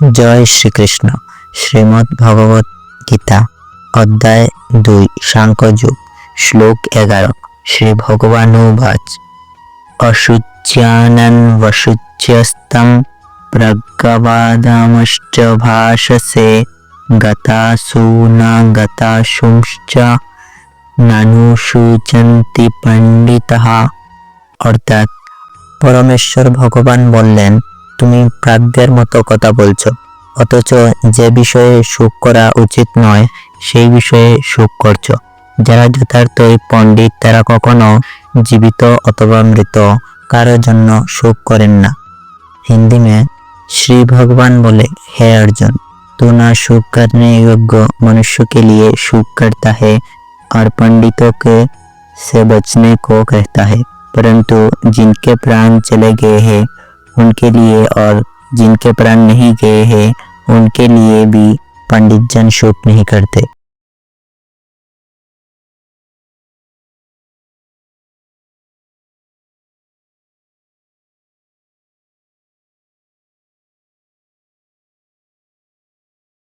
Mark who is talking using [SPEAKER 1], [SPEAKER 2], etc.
[SPEAKER 1] जय श्री कृष्ण। श्रीमद् भगवत गीता अध्याय 2 सांख्ययोग श्लोक 11 श्री भगवानुवाच अशुच्यानन् वशुच्यस्तं प्रज्ञावादांश्च भाषसे गतासु न गतासुंश्च नानुशुचन्ति पंडितः। অর্থাৎ পরমেশ্বর ভগবান বললেন, তুমি প্রাজ্ঞের মতো কথা বলছো, অথচ যে বিষয়ে সুখ করা উচিত নয় সেই বিষয়ে সুখ করছো। যারা যথার্থই পণ্ডিত তারা কখনো জীবিত অথবা মৃত কারোর জন্য সুখ करें ना। हिंदी में श्री भगवान बोले, हे अर्जुन, तू ना सुख करने योग्य मनुष्य के लिए सुख करता है और पंडितों के से बचने को कहता है, परंतु जिनके प्राण चले गए हैं उनके लिए और जिनके प्राण नहीं गए हैं उनके लिए भी पंडित जन सुख नहीं करते।